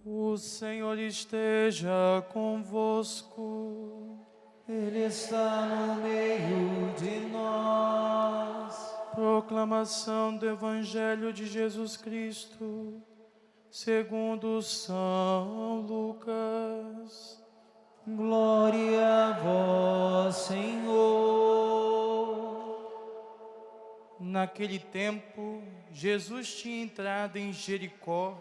O Senhor esteja convosco. Ele está no meio de nós. Proclamação do Evangelho de Jesus Cristo, segundo São Lucas. Glória a vós, Senhor. Naquele tempo, Jesus tinha entrado em Jericó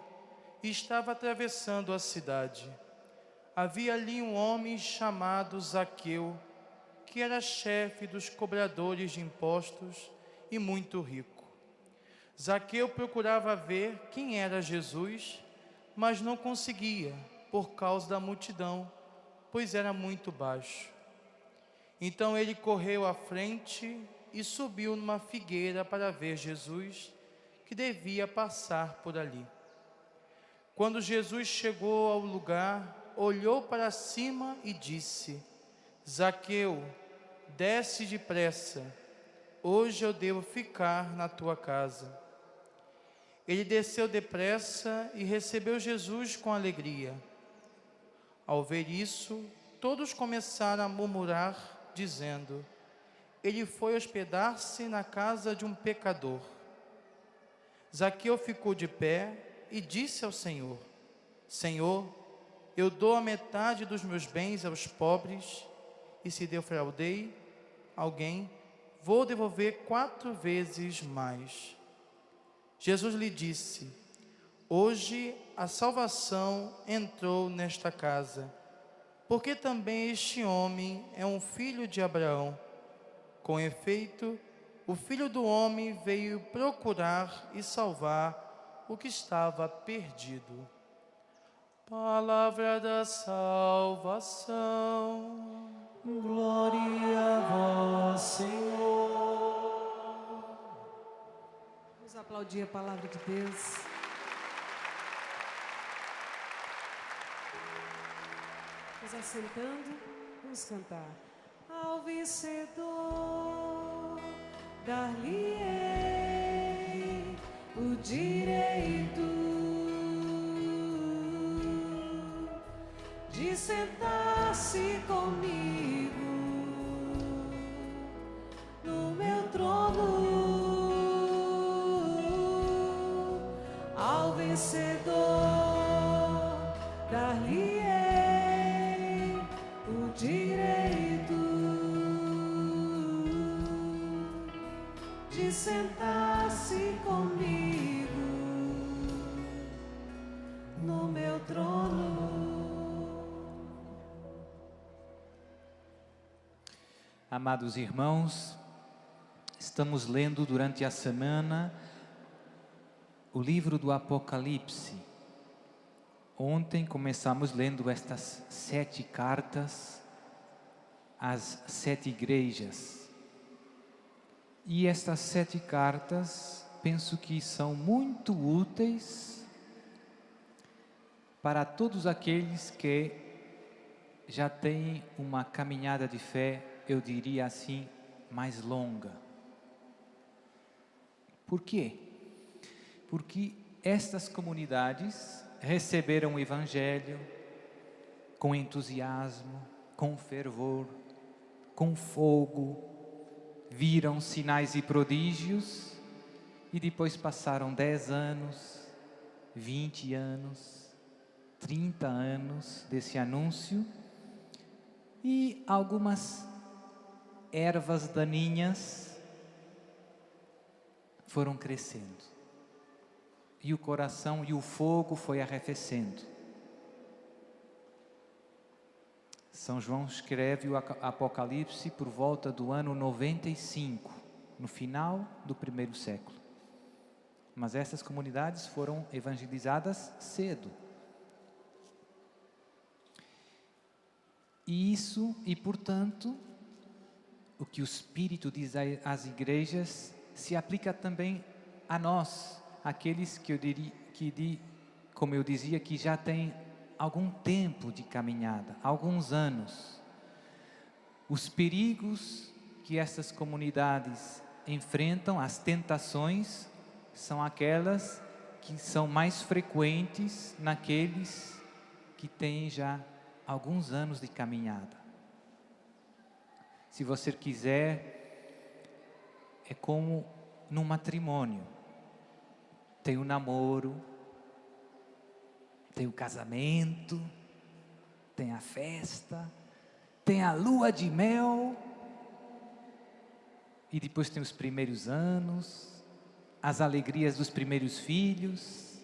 e estava atravessando a cidade. Havia ali um homem chamado Zaqueu, que era chefe dos cobradores de impostos e muito rico. Zaqueu procurava ver quem era Jesus, mas não conseguia por causa da multidão, pois era muito baixo. Então ele correu à frente e subiu numa figueira para ver Jesus, que devia passar por ali. Quando Jesus chegou ao lugar, olhou para cima e disse: Zaqueu, desce depressa, hoje eu devo ficar na tua casa. Ele desceu depressa e recebeu Jesus com alegria. Ao ver isso, todos começaram a murmurar, dizendo: ele foi hospedar-se na casa de um pecador. Zaqueu ficou de pé e disse ao Senhor: Senhor, eu dou a metade dos meus bens aos pobres, e se defraudei alguém, vou devolver 4 vezes mais. Jesus lhe disse: hoje a salvação entrou nesta casa, porque também este homem é um filho de Abraão. Com efeito, o Filho do Homem veio procurar e salvar o que estava perdido. Palavra da salvação. Glória a vós, Senhor. Vamos aplaudir a palavra de Deus. Nos assentando, vamos cantar. Ao vencedor, dar-lhe-ei o direito de sentar-se comigo no meu trono. Ao vencedor, dar-lhe-ei o direito de sentar-se comigo no meu trono. Amados irmãos, estamos lendo durante a semana o livro do Apocalipse. Ontem começamos lendo estas 7 cartas às 7 igrejas. E estas 7 cartas, penso que são muito úteis para todos aqueles que já têm uma caminhada de fé, eu diria assim, mais longa. Por quê? Porque estas comunidades receberam o Evangelho com entusiasmo, com fervor, com fogo, viram sinais e prodígios e depois passaram 10 anos, 20 anos, 30 anos desse anúncio e algumas ervas daninhas foram crescendo e o coração e o fogo foi arrefecendo. São João escreve o Apocalipse por volta do ano 95, no final do 1º século. Mas essas comunidades foram evangelizadas cedo. E portanto, o que o Espírito diz às igrejas se aplica também a nós, aqueles como eu dizia, que já têm algum tempo de caminhada, alguns anos. Os perigos que essas comunidades enfrentam, as tentações, são aquelas que são mais frequentes naqueles que têm já alguns anos de caminhada. Se você quiser, é como num matrimônio. Tem o namoro, tem o casamento, tem a festa, tem a lua de mel, e depois tem os primeiros anos, as alegrias dos primeiros filhos,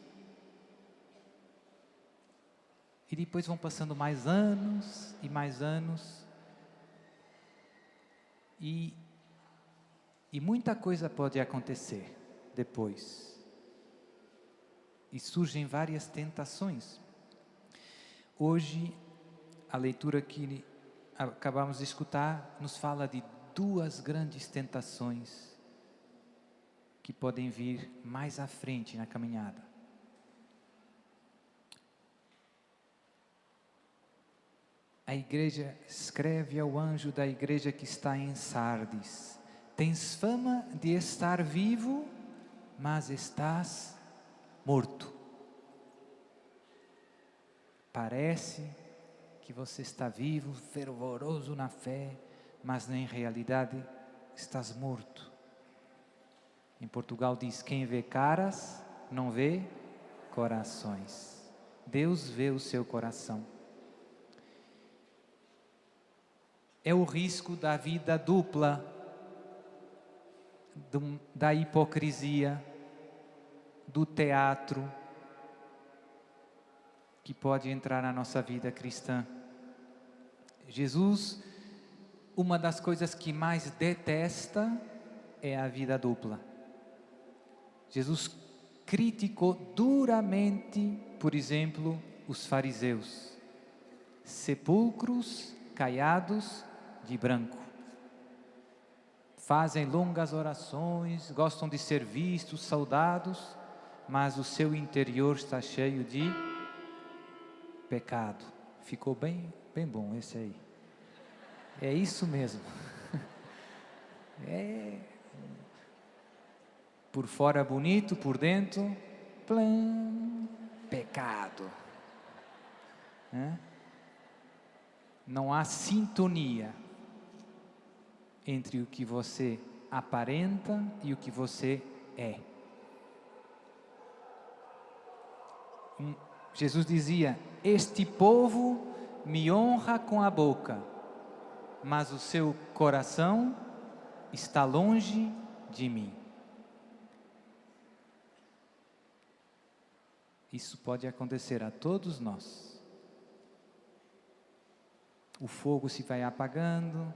e depois vão passando mais anos e mais anos, e muita coisa pode acontecer depois. E surgem várias tentações. Hoje, a leitura que acabamos de escutar nos fala de duas grandes tentações que podem vir mais à frente na caminhada. A igreja escreve ao anjo da igreja que está em Sardes: tens fama de estar vivo, mas estás morto. Parece que você está vivo, fervoroso na fé, mas em realidade estás morto. Em Portugal diz: quem vê caras, não vê corações. Deus vê o seu coração. É o risco da vida dupla, da hipocrisia, do teatro, que pode entrar na nossa vida cristã. Jesus, uma das coisas que mais detesta é a vida dupla. Jesus criticou duramente, por exemplo, os fariseus. Sepulcros caiados de branco. Fazem longas orações, gostam de ser vistos, saudados, mas o seu interior está cheio de pecado. Ficou bem bom esse aí. É isso mesmo. É por fora bonito, por dentro, pecado. Não há sintonia entre o que você aparenta e o que você é. Jesus dizia: este povo me honra com a boca, mas o seu coração está longe de mim. Isso pode acontecer a todos nós. O fogo se vai apagando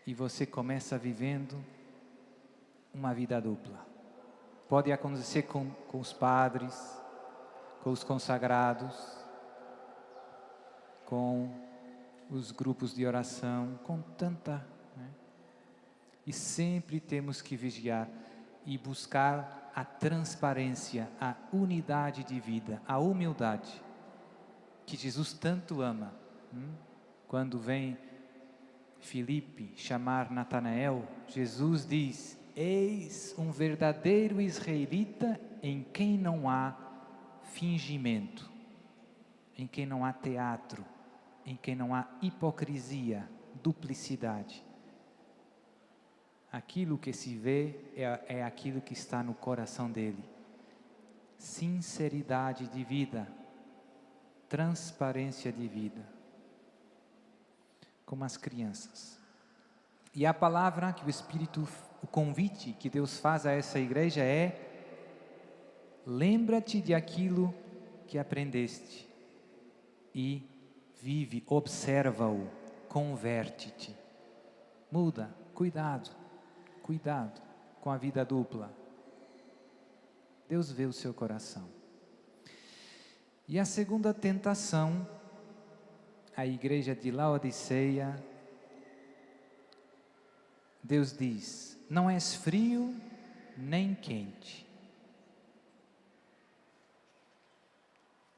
e você começa vivendo uma vida dupla. Pode acontecer com os padres, com os consagrados, com os grupos de oração, com tanta... E sempre temos que vigiar e buscar a transparência, a unidade de vida, a humildade, que Jesus tanto ama. Quando vem Filipe chamar Natanael, Jesus diz: eis um verdadeiro israelita em quem não há fingimento, em quem não há teatro, em quem não há hipocrisia, duplicidade. Aquilo que se vê é aquilo que está no coração dele. Sinceridade de vida, transparência de vida, como as crianças. E a palavra que o convite que Deus faz a essa igreja é: lembra-te de aquilo que aprendeste e vive, observa-o, converte-te. Muda, cuidado com a vida dupla. Deus vê o seu coração. E a segunda tentação, a igreja de Laodiceia, Deus diz: não és frio nem quente,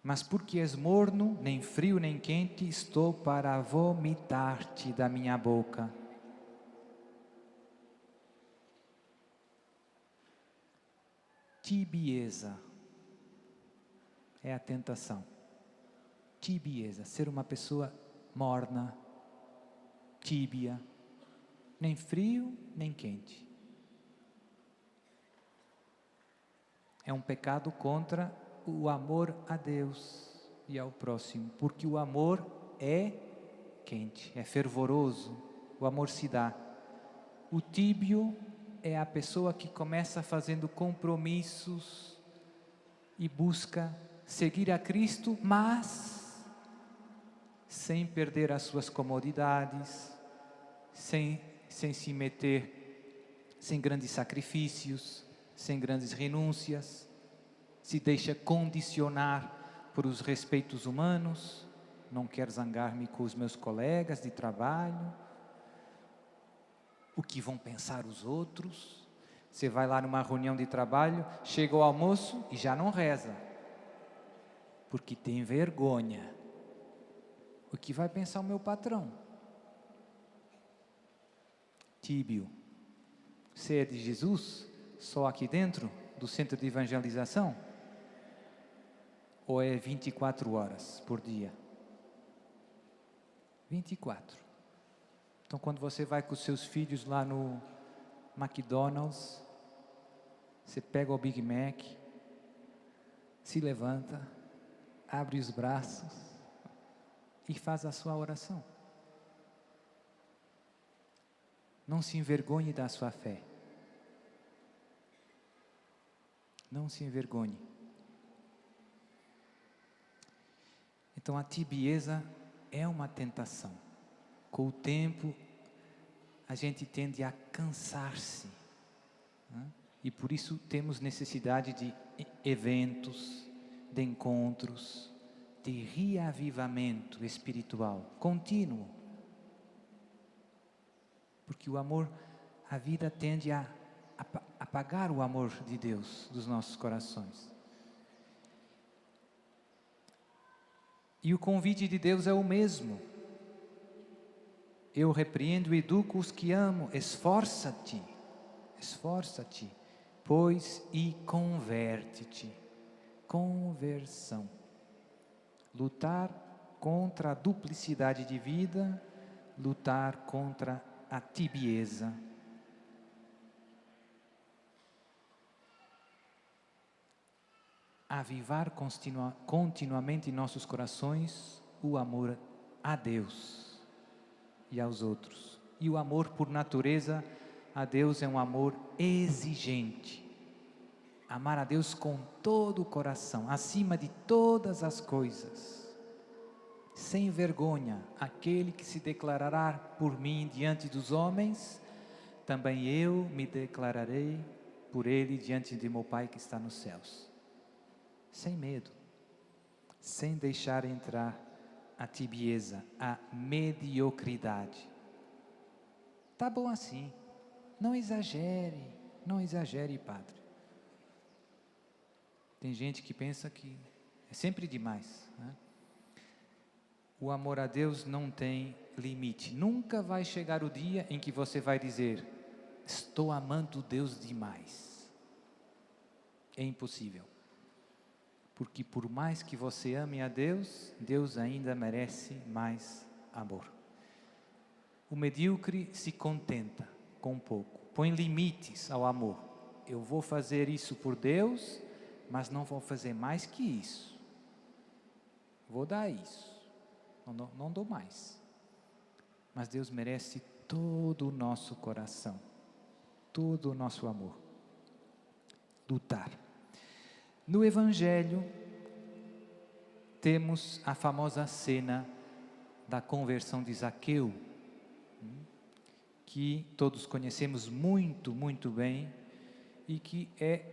mas porque és morno, nem frio nem quente, estou para vomitar-te da minha boca. Tibieza é a tentação. Tibieza, ser uma pessoa morna, tíbia, nem frio, nem quente. É um pecado contra o amor a Deus e ao próximo, porque o amor é quente, é fervoroso, o amor se dá. O tíbio é a pessoa que começa fazendo compromissos e busca seguir a Cristo, mas sem perder as suas comodidades, sem se meter, sem grandes sacrifícios, sem grandes renúncias, se deixa condicionar por os respeitos humanos, não quero zangar-me com os meus colegas de trabalho, o que vão pensar os outros. Você vai lá numa reunião de trabalho, chega o almoço e já não reza, porque tem vergonha. O que vai pensar o meu patrão? Tíbio. Você é de Jesus? Só aqui dentro do centro de evangelização? Ou é 24 horas por dia? 24. Então, quando você vai com os seus filhos lá no McDonald's, você pega o Big Mac, se levanta, abre os braços e faz a sua oração. Não se envergonhe da sua fé. Não se envergonhe. Então a tibieza é uma tentação. Com o tempo, a gente tende a cansar-se, né? E por isso temos necessidade de eventos, de encontros, de reavivamento espiritual contínuo. Porque o amor, a vida tende a apagar o amor de Deus dos nossos corações. E o convite de Deus é o mesmo. Eu repreendo e educo os que amo. Esforça-te, pois, e converte-te. Conversão. Lutar contra a duplicidade de vida, lutar contra a tibieza. Avivar continuamente em nossos corações o amor a Deus e aos outros. E o amor por natureza a Deus é um amor exigente. Amar a Deus com todo o coração, acima de todas as coisas. Sem vergonha, aquele que se declarará por mim diante dos homens, também eu me declararei por ele diante de meu Pai que está nos céus. Sem medo, sem deixar entrar a tibieza, a mediocridade. Tá bom assim, não exagere, padre. Tem gente que pensa que é sempre demais, né? O amor a Deus não tem limite. Nunca vai chegar o dia em que você vai dizer: estou amando Deus demais. É impossível. Porque por mais que você ame a Deus, Deus ainda merece mais amor. O medíocre se contenta com pouco, põe limites ao amor. Eu vou fazer isso por Deus, mas não vou fazer mais que isso. Vou dar isso, não dou mais. Mas Deus merece todo o nosso coração, todo o nosso amor. Lutar. No Evangelho, temos a famosa cena da conversão de Zaqueu, que todos conhecemos muito, muito bem, e que é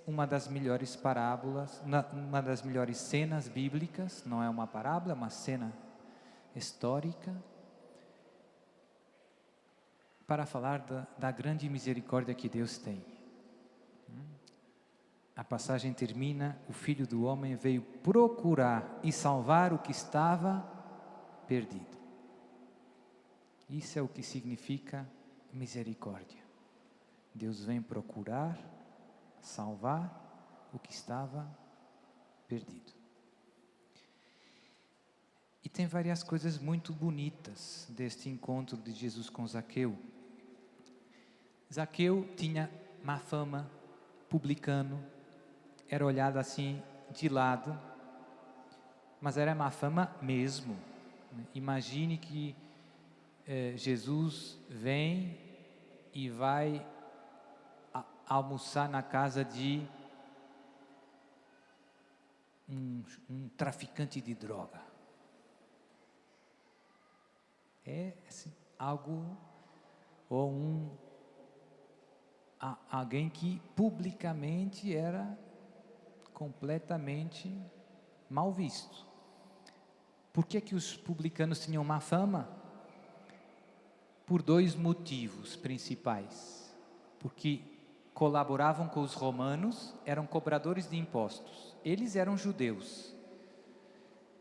uma das melhores parábolas, uma das melhores cenas bíblicas. Não é uma parábola, é uma cena histórica, para falar da grande misericórdia que Deus tem. A passagem termina: o Filho do Homem veio procurar e salvar o que estava perdido. Isso é o que significa misericórdia. Deus vem procurar, salvar o que estava perdido. E tem várias coisas muito bonitas deste encontro de Jesus com Zaqueu. Zaqueu tinha má fama, publicano, era olhado assim de lado, mas era má fama mesmo. Imagine que Jesus vem e vai almoçar na casa de um traficante de droga. É assim, algo, ou alguém que publicamente era completamente mal visto. Por que os publicanos tinham má fama? Por dois motivos principais. Porque colaboravam com os romanos, eram cobradores de impostos. Eles eram judeus,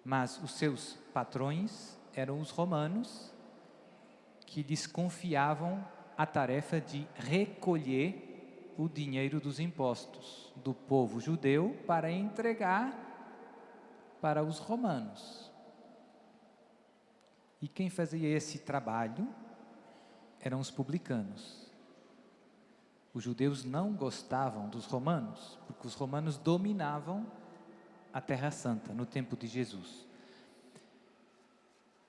mas os seus patrões eram os romanos, que lhes confiavam a tarefa de recolher o dinheiro dos impostos do povo judeu para entregar para os romanos. E quem fazia esse trabalho eram os publicanos. Os judeus não gostavam dos romanos, porque os romanos dominavam a Terra Santa no tempo de Jesus.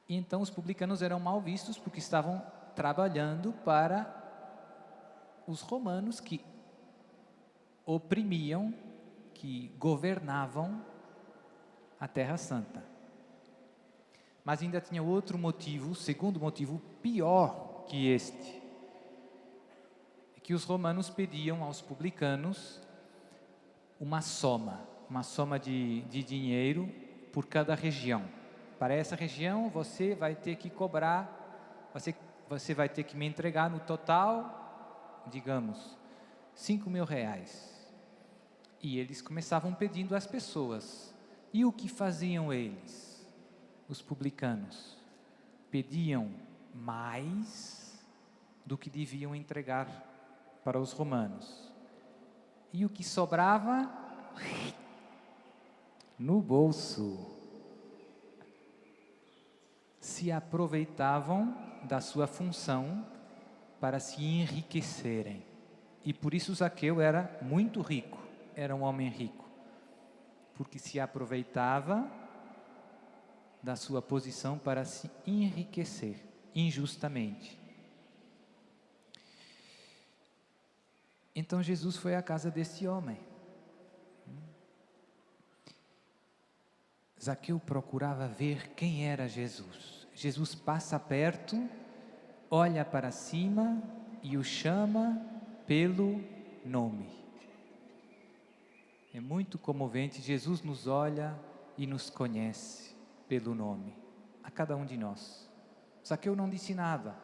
E então os publicanos eram mal vistos porque estavam trabalhando para os romanos, que oprimiam, que governavam a Terra Santa. Mas ainda tinha outro motivo, segundo motivo, pior que este. É que os romanos pediam aos publicanos uma soma de dinheiro por cada região. Para essa região você vai ter que cobrar, você vai ter que me entregar no total, digamos, 5.000 reais. E eles começavam pedindo às pessoas. E o que faziam eles? Os publicanos pediam mais do que deviam entregar para os romanos. E o que sobrava? No bolso. Se aproveitavam da sua função para se enriquecerem. E por isso Zaqueu era muito rico, era um homem rico, porque se aproveitava da sua posição para se enriquecer injustamente. Então Jesus foi à casa desse homem. Zaqueu procurava ver quem era Jesus. Jesus passa perto, olha para cima e o chama pelo nome. É muito comovente, Jesus nos olha e nos conhece pelo nome, a cada um de nós. Zaqueu não disse nada.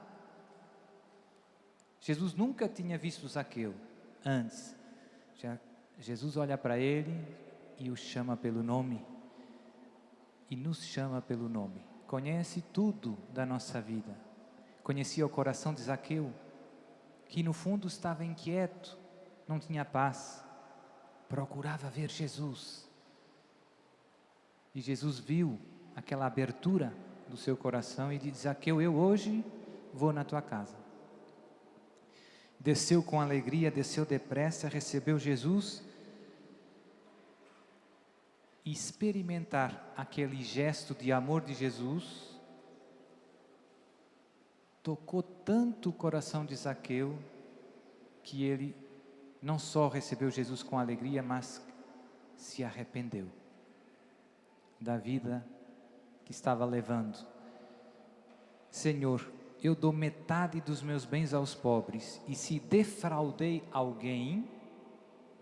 Jesus nunca tinha visto Zaqueu antes. Jesus olha para ele e o chama pelo nome. E nos chama pelo nome. Conhece tudo da nossa vida. Conhecia o coração de Zaqueu, que no fundo estava inquieto, não tinha paz, procurava ver Jesus. E Jesus viu aquela abertura do seu coração e disse: Zaqueu, eu hoje vou na tua casa. Desceu com alegria, desceu depressa, recebeu Jesus. E experimentar aquele gesto de amor de Jesus tocou tanto o coração de Zaqueu que ele não só recebeu Jesus com alegria, mas se arrependeu da vida que estava levando. Senhor, eu dou metade dos meus bens aos pobres, e se defraudei alguém,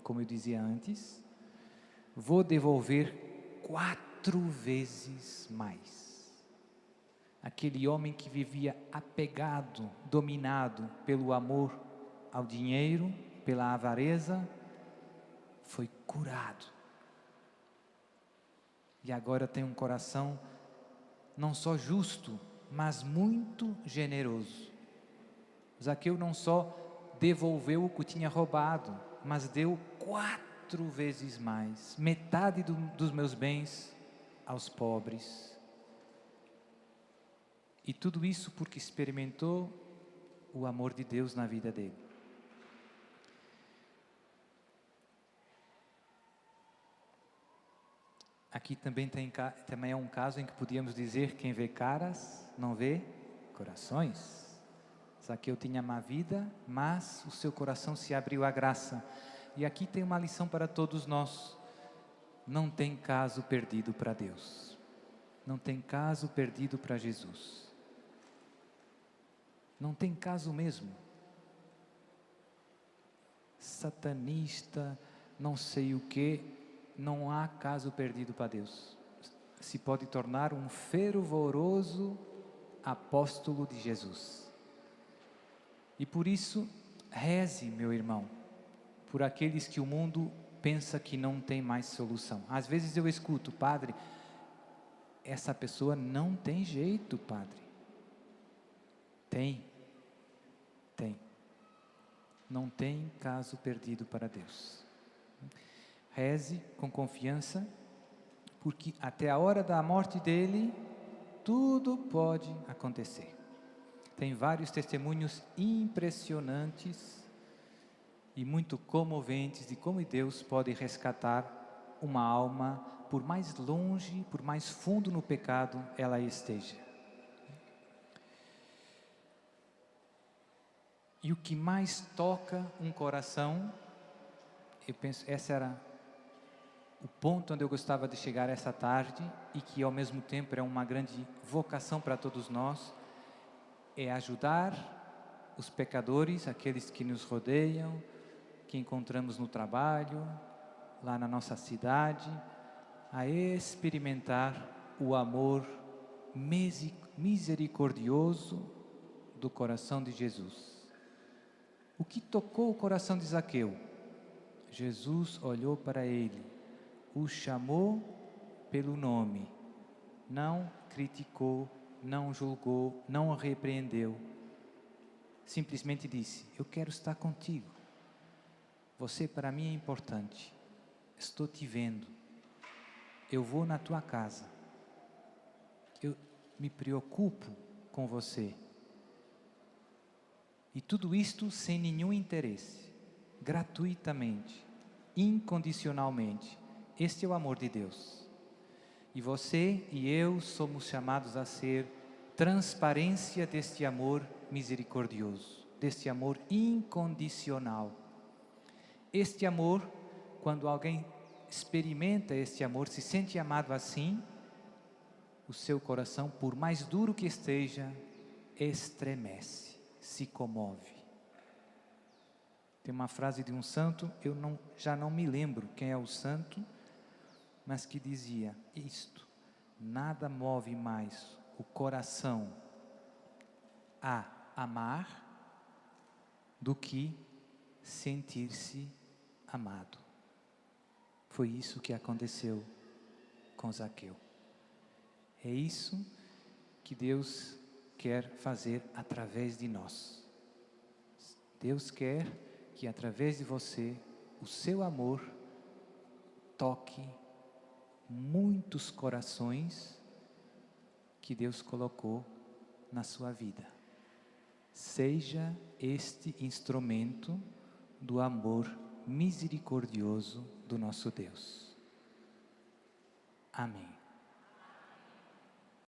como eu dizia antes, vou devolver 4 vezes mais. Aquele homem que vivia apegado, dominado pelo amor ao dinheiro, pela avareza, foi curado. E agora tem um coração não só justo, mas muito generoso. Zaqueu não só devolveu o que tinha roubado, mas deu 4 4 vezes mais, metade dos meus bens aos pobres. E tudo isso porque experimentou o amor de Deus na vida dele. Aqui também é um caso em que podíamos dizer: quem vê caras não vê corações. Zaqueu tinha má vida, mas o seu coração se abriu à graça. E aqui tem uma lição para todos nós: não tem caso perdido para Deus, não tem caso perdido para Jesus, não tem caso mesmo. Satanista, não sei o que, não há caso perdido para Deus. Se pode tornar um fervoroso apóstolo de Jesus. E por isso, reze, meu irmão, por aqueles que o mundo pensa que não tem mais solução. Às vezes eu escuto: padre, essa pessoa não tem jeito, padre. Tem. Não tem caso perdido para Deus. Reze com confiança, porque até a hora da morte dele, tudo pode acontecer. Tem vários testemunhos impressionantes e muito comoventes de como Deus pode resgatar uma alma, por mais longe, por mais fundo no pecado ela esteja. E o que mais toca um coração, eu penso, esse era o ponto onde eu gostava de chegar essa tarde, e que ao mesmo tempo é uma grande vocação para todos nós, é ajudar os pecadores, aqueles que nos rodeiam, que encontramos no trabalho, lá na nossa cidade, a experimentar o amor misericordioso do coração de Jesus. O que tocou o coração de Zaqueu? Jesus olhou para ele, o chamou pelo nome, não criticou, não julgou, não o repreendeu. Simplesmente disse: eu quero estar contigo. Você para mim é importante. Estou te vendo. Eu vou na tua casa. Eu me preocupo com você. E tudo isto sem nenhum interesse, gratuitamente, incondicionalmente. Este é o amor de Deus. E você e eu somos chamados a ser transparência deste amor misericordioso, deste amor incondicional. Este amor, quando alguém experimenta este amor, se sente amado assim, o seu coração, por mais duro que esteja, estremece, se comove. Tem uma frase de um santo, já não me lembro quem é o santo, mas que dizia isto: nada move mais o coração a amar do que sentir-se amado. Foi isso que aconteceu com Zaqueu. É isso que Deus quer fazer através de nós. Deus quer que através de você, o seu amor toque muitos corações que Deus colocou na sua vida. Seja este instrumento do amor misericordioso do nosso Deus. Amém.